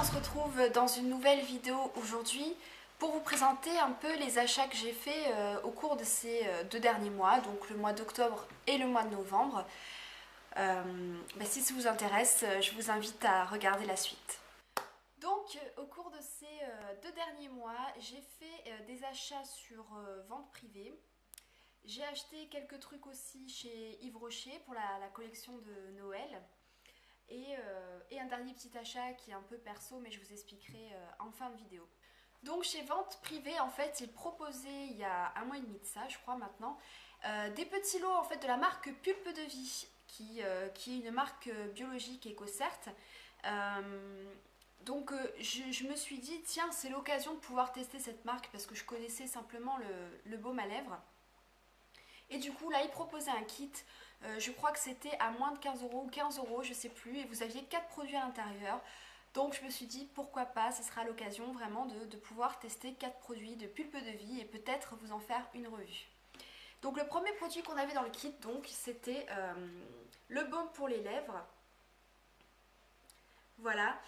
on se retrouve dans une nouvelle vidéo aujourd'hui pour vous présenter un peu les achats que j'ai fait au cours de ces 2 derniers mois, donc le mois d'octobre et le mois de novembre. Si ça vous intéresse, je vous invite à regarder la suite. Donc au cours de ces 2 derniers mois, j'ai fait des achats sur vente privée. J'ai acheté quelques trucs aussi chez Yves Rocher pour la collection de Noël. Et un dernier petit achat qui est un peu perso, mais je vous expliquerai en fin de vidéo. Donc chez Vente Privée, en fait, ils proposaient il y a un mois et demi de ça, je crois maintenant, des petits lots en fait de la marque Pulpe de Vie, qui est une marque biologique éco-certe. Je me suis dit, tiens, c'est l'occasion de pouvoir tester cette marque parce que je connaissais simplement le baume à lèvres. Et du coup, là, ils proposaient un kit, je crois que c'était à moins de 15 euros ou 15 euros, je sais plus, et vous aviez 4 produits à l'intérieur. Donc je me suis dit, pourquoi pas, ce sera l'occasion vraiment de pouvoir tester 4 produits de Pulpe de Vie et peut-être vous en faire une revue. Donc le premier produit qu'on avait dans le kit, donc, c'était le baume pour les lèvres. Voilà,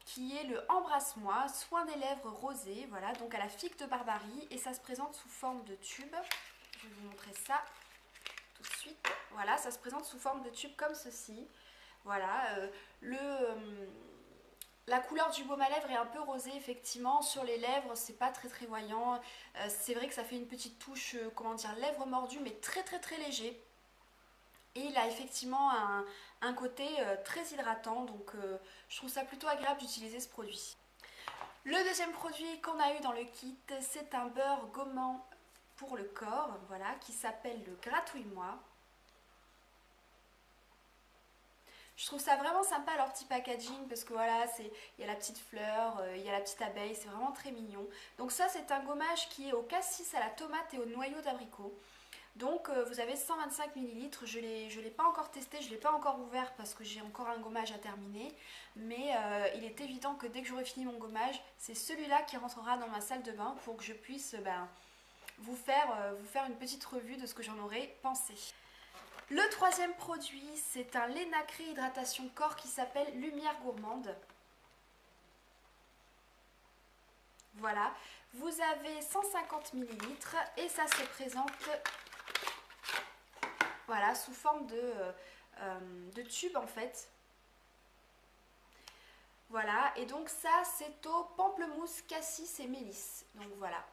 qui est le Embrasse-moi, soin des lèvres rosées, voilà, donc à la figue de Barbarie, et ça se présente sous forme de tube. Je vais vous montrer ça tout de suite. Voilà, ça se présente sous forme de tube comme ceci. Voilà, la couleur du baume à lèvres est un peu rosée effectivement. Sur les lèvres, c'est pas très très voyant. C'est vrai que ça fait une petite touche, comment dire, lèvres mordues, mais très très très léger. Et il a effectivement un côté très hydratant, donc je trouve ça plutôt agréable d'utiliser ce produit. Le deuxième produit qu'on a eu dans le kit, c'est un beurre gommant pour le corps, voilà, qui s'appelle le Gratouille-moi. Je trouve ça vraiment sympa leur petit packaging parce que voilà, il y a la petite fleur, il y a la petite abeille, c'est vraiment très mignon. Donc ça, c'est un gommage qui est au cassis à la tomate et au noyau d'abricot. Donc vous avez 125 ml, je l'ai pas encore testé, je ne l'ai pas encore ouvert parce que j'ai encore un gommage à terminer. Mais il est évident que dès que j'aurai fini mon gommage, c'est celui-là qui rentrera dans ma salle de bain pour que je puisse vous faire une petite revue de ce que j'en aurais pensé. Le troisième produit, c'est un lait nacré hydratation corps qui s'appelle Lumière Gourmande. Voilà, vous avez 150 ml et ça se présente voilà, sous forme de tube en fait. Voilà, et donc ça c'est au pamplemousse, cassis et mélisse. Donc voilà,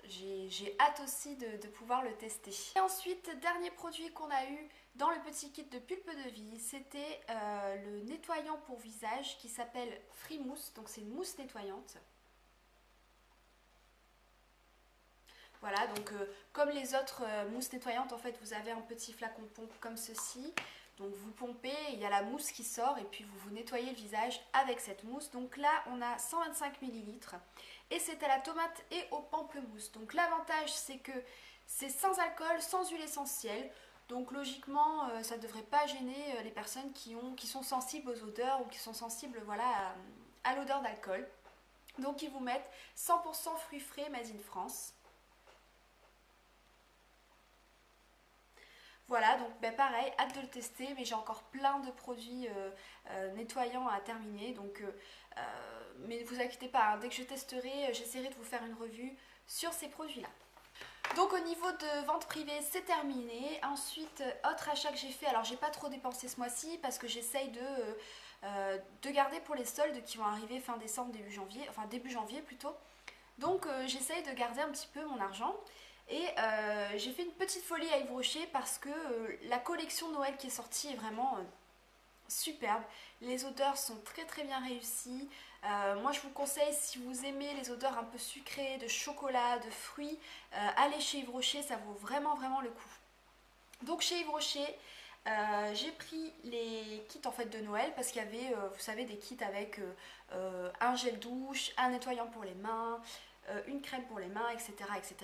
j'ai hâte aussi de pouvoir le tester. Et ensuite, dernier produit qu'on a eu dans le petit kit de Pulpe de Vie, c'était le nettoyant pour visage qui s'appelle Free Mousse, donc c'est une mousse nettoyante. Voilà, donc comme les autres mousses nettoyantes, en fait, vous avez un petit flacon pompe comme ceci. Donc vous pompez, il y a la mousse qui sort et puis vous nettoyez le visage avec cette mousse. Donc là, on a 125 ml et c'est à la tomate et au pamplemousse. Donc l'avantage, c'est que c'est sans alcool, sans huile essentielle. Donc logiquement, ça ne devrait pas gêner les personnes qui sont sensibles aux odeurs ou qui sont sensibles voilà, à l'odeur d'alcool. Donc ils vous mettent 100% fruits frais made in France. Voilà, donc pareil, hâte de le tester, mais j'ai encore plein de produits nettoyants à terminer. Donc, mais ne vous inquiétez pas, hein, dès que je testerai, j'essaierai de vous faire une revue sur ces produits-là. Donc au niveau de vente privée, c'est terminé. Ensuite, autre achat que j'ai fait, alors j'ai pas trop dépensé ce mois-ci parce que j'essaye de garder pour les soldes qui vont arriver fin décembre, début janvier, enfin début janvier plutôt. Donc j'essaye de garder un petit peu mon argent. Et j'ai fait une petite folie à Yves Rocher parce que la collection Noël qui est sortie est vraiment superbe. Les odeurs sont très très bien réussies. Moi je vous conseille, si vous aimez les odeurs un peu sucrées, de chocolat, de fruits, allez chez Yves Rocher, ça vaut vraiment vraiment le coup. Donc chez Yves Rocher, j'ai pris les kits en fait de Noël parce qu'il y avait, vous savez, des kits avec un gel douche, un nettoyant pour les mains, une crème pour les mains, etc. etc.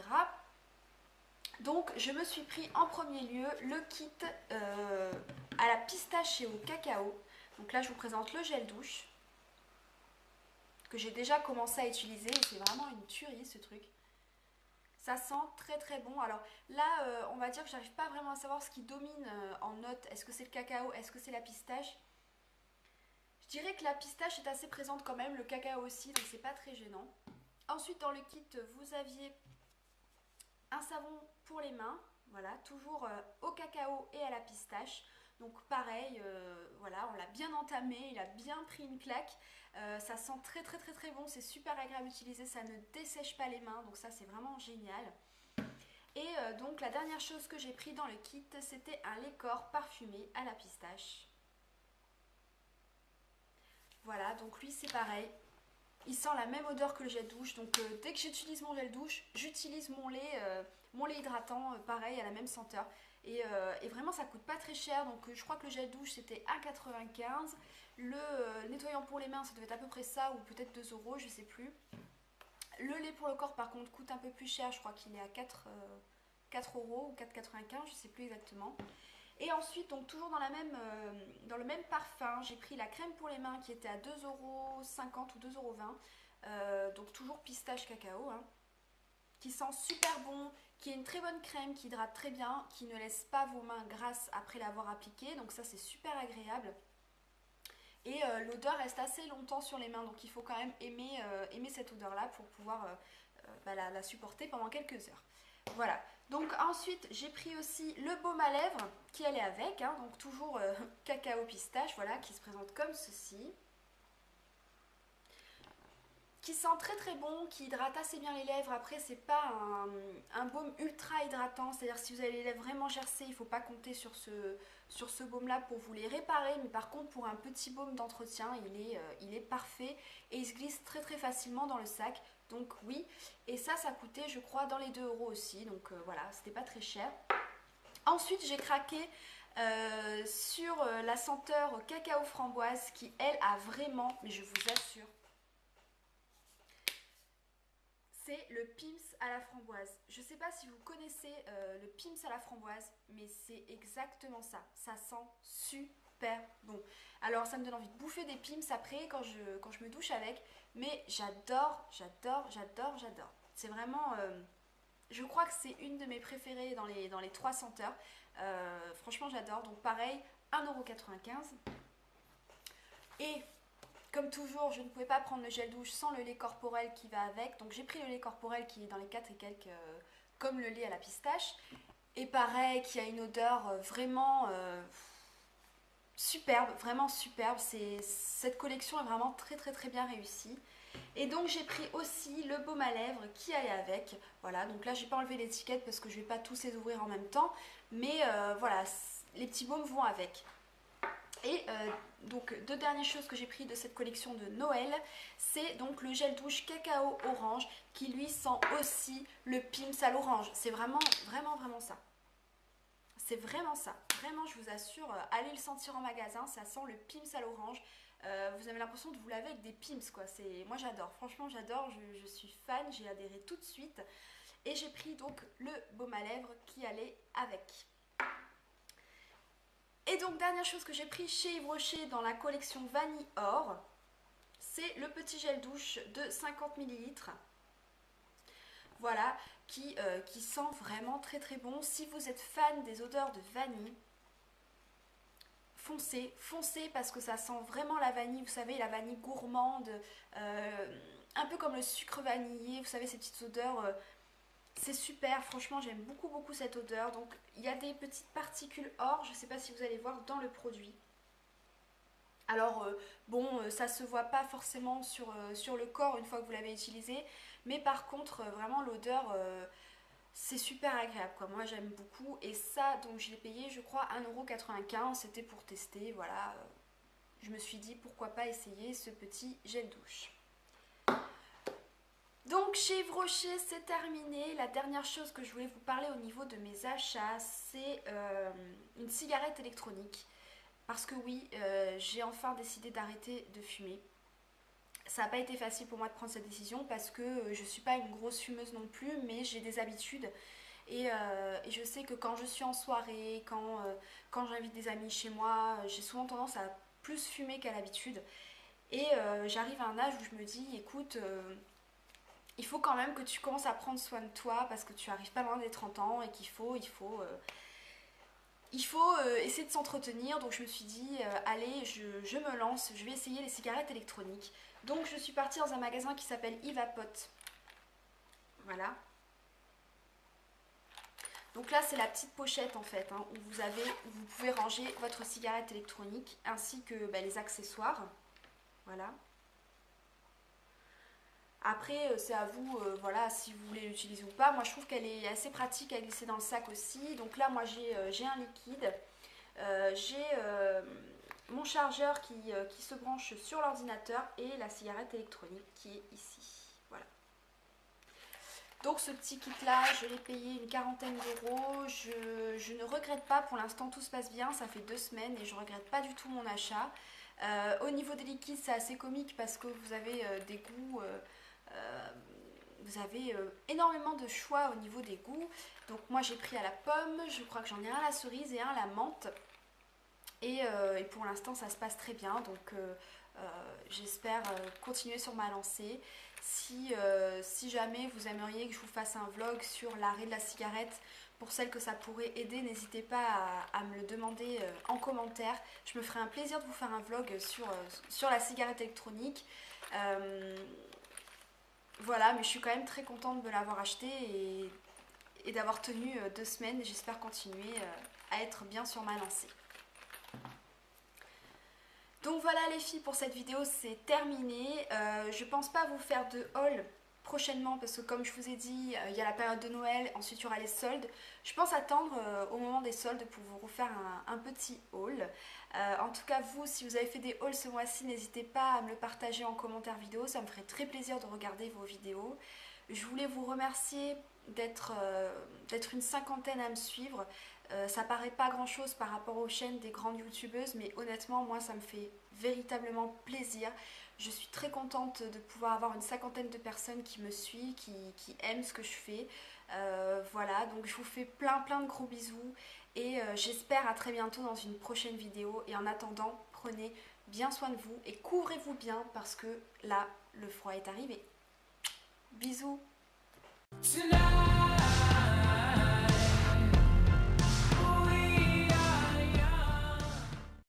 Donc je me suis pris en premier lieu le kit à la pistache et au cacao. Donc là je vous présente le gel douche que j'ai déjà commencé à utiliser et c'est vraiment une tuerie ce truc. Ça sent très très bon. Alors là on va dire que j'arrive pas vraiment à savoir ce qui domine en note. Est-ce que c'est le cacao, est-ce que c'est la pistache? Je Je dirais que la pistache est assez présente quand même, le cacao aussi, donc c'est pas très gênant. Ensuite dans le kit vous aviez un savon pour les mains, voilà, toujours au cacao et à la pistache. Donc pareil, voilà, on l'a bien entamé, il a bien pris une claque. Ça sent très très très très bon, c'est super agréable à utiliser, ça ne dessèche pas les mains, donc ça c'est vraiment génial. Et donc la dernière chose que j'ai pris dans le kit, c'était un lait corps parfumé à la pistache. Voilà, donc lui c'est pareil. Il sent la même odeur que le gel douche, donc dès que j'utilise mon gel douche, j'utilise mon lait hydratant, pareil, à la même senteur. Et vraiment ça coûte pas très cher, donc je crois que le gel douche c'était 1,95 €. Le nettoyant pour les mains ça devait être à peu près ça, ou peut-être 2 euros, je sais plus. Le lait pour le corps par contre coûte un peu plus cher, je crois qu'il est à 4 euros ou 4,95 €, je sais plus exactement. Et ensuite, donc toujours dans le même parfum, j'ai pris la crème pour les mains qui était à 2,50 € ou 2,20 €. Donc toujours pistache cacao, hein, qui sent super bon, qui est une très bonne crème, qui hydrate très bien, qui ne laisse pas vos mains grasses après l'avoir appliquée. Donc ça c'est super agréable. Et l'odeur reste assez longtemps sur les mains, donc il faut quand même aimer cette odeur-là pour pouvoir la supporter pendant quelques heures. Voilà, donc ensuite j'ai pris aussi le baume à lèvres qui allait avec, hein, donc toujours cacao pistache, voilà, qui se présente comme ceci. Qui sent très très bon, qui hydrate assez bien les lèvres. Après c'est pas un baume ultra hydratant, c'est-à-dire si vous avez les lèvres vraiment gercées, il ne faut pas compter sur ce baume là pour vous les réparer, mais par contre pour un petit baume d'entretien il est parfait et il se glisse très très facilement dans le sac, donc oui. Et ça coûtait je crois dans les 2 € aussi, donc voilà, c'était pas très cher. Ensuite j'ai craqué sur la senteur cacao framboise qui elle a vraiment, mais je vous assure, c'est le Pim's à la framboise. Je ne sais pas si vous connaissez le Pim's à la framboise, mais c'est exactement ça. Ça sent super bon. Alors ça me donne envie de bouffer des Pim's après quand je me douche avec, mais j'adore, j'adore, j'adore, j'adore. C'est vraiment, je crois que c'est une de mes préférées dans les 3 senteurs. Franchement j'adore, donc pareil, 1,95 €. Et comme toujours, je ne pouvais pas prendre le gel douche sans le lait corporel qui va avec. Donc j'ai pris le lait corporel qui est dans les 4 et quelques, comme le lait à la pistache. Et pareil, qui a une odeur vraiment superbe, vraiment superbe. Cette collection est vraiment très très très bien réussie. Et donc j'ai pris aussi le baume à lèvres qui allait avec. Voilà, donc là j'ai pas enlevé l'étiquette parce que je vais pas tous les ouvrir en même temps. Mais voilà, les petits baumes vont avec. Et donc deux dernières choses que j'ai pris de cette collection de Noël, c'est donc le gel douche cacao orange qui lui sent aussi le Pim's à l'orange. C'est vraiment vraiment vraiment ça. C'est vraiment ça. Vraiment je vous assure, allez le sentir en magasin, ça sent le Pim's à l'orange. Vous avez l'impression de vous laver avec des Pim's quoi. Moi j'adore, franchement j'adore, je suis fan, j'ai adhéré tout de suite. Et j'ai pris donc le baume à lèvres qui allait avec. Et donc dernière chose que j'ai pris chez Yves Rocher dans la collection Vanille Or, c'est le petit gel douche de 50 ml. Voilà, qui sent vraiment très très bon. Si vous êtes fan des odeurs de vanille, foncez, foncez parce que ça sent vraiment la vanille, vous savez, la vanille gourmande, un peu comme le sucre vanillé, vous savez, ces petites odeurs. C'est super, franchement j'aime beaucoup beaucoup cette odeur. Donc il y a des petites particules or, je ne sais pas si vous allez voir dans le produit. Alors bon, ça se voit pas forcément sur le corps une fois que vous l'avez utilisé, mais par contre vraiment l'odeur c'est super agréable quoi. Moi j'aime beaucoup et ça donc je l'ai payé je crois 1,95 €, c'était pour tester, voilà. Je me suis dit pourquoi pas essayer ce petit gel douche. Donc chez Yves Rocher c'est terminé. La dernière chose que je voulais vous parler au niveau de mes achats, c'est une cigarette électronique. Parce que oui, j'ai enfin décidé d'arrêter de fumer. Ça n'a pas été facile pour moi de prendre cette décision parce que je ne suis pas une grosse fumeuse non plus, mais j'ai des habitudes. Et je sais que quand je suis en soirée, quand j'invite des amis chez moi, j'ai souvent tendance à plus fumer qu'à l'habitude. Et j'arrive à un âge où je me dis, écoute, il faut quand même que tu commences à prendre soin de toi parce que tu arrives pas loin des 30 ans et qu'il faut essayer de s'entretenir, donc je me suis dit allez, je me lance, je vais essayer les cigarettes électroniques. Donc je suis partie dans un magasin qui s'appelle Evapot. Voilà. Donc là c'est la petite pochette en fait, hein, où vous pouvez ranger votre cigarette électronique ainsi que les accessoires. Voilà. Après c'est à vous, voilà, si vous voulez l'utiliser ou pas. Moi je trouve qu'elle est assez pratique à glisser dans le sac aussi. Donc là moi j'ai un liquide, j'ai mon chargeur qui se branche sur l'ordinateur et la cigarette électronique qui est ici. Voilà. Donc ce petit kit là, je l'ai payé une quarantaine d'euros. Je ne regrette pas, pour l'instant tout se passe bien, ça fait 2 semaines et je ne regrette pas du tout mon achat. Au niveau des liquides c'est assez comique parce que vous avez des goûts, vous avez énormément de choix au niveau des goûts. Donc moi j'ai pris à la pomme, je crois que j'en ai un à la cerise et un à la menthe. Et pour l'instant ça se passe très bien, donc j'espère continuer sur ma lancée. Si jamais vous aimeriez que je vous fasse un vlog sur l'arrêt de la cigarette, pour celles que ça pourrait aider, n'hésitez pas à me le demander en commentaire. Je me ferai un plaisir de vous faire un vlog sur la cigarette électronique. Voilà, mais je suis quand même très contente de l'avoir acheté et d'avoir tenu 2 semaines. J'espère continuer à être bien sur ma lancée. Donc voilà les filles, pour cette vidéo c'est terminé. Je pense pas vous faire de haul prochainement parce que comme je vous ai dit, il y a la période de Noël, ensuite il y aura les soldes. Je pense attendre au moment des soldes pour vous refaire un petit haul. En tout cas vous, si vous avez fait des hauls ce mois-ci, n'hésitez pas à me le partager en commentaire vidéo, ça me ferait très plaisir de regarder vos vidéos. Je voulais vous remercier d'être une cinquantaine à me suivre. Ça paraît pas grand chose par rapport aux chaînes des grandes youtubeuses, mais honnêtement moi ça me fait véritablement plaisir. Je suis très contente de pouvoir avoir une cinquantaine de personnes qui me suivent, qui aiment ce que je fais. Voilà, donc je vous fais plein de gros bisous et j'espère à très bientôt dans une prochaine vidéo. Et en attendant, prenez bien soin de vous et couvrez-vous bien parce que là le froid est arrivé. Bisous.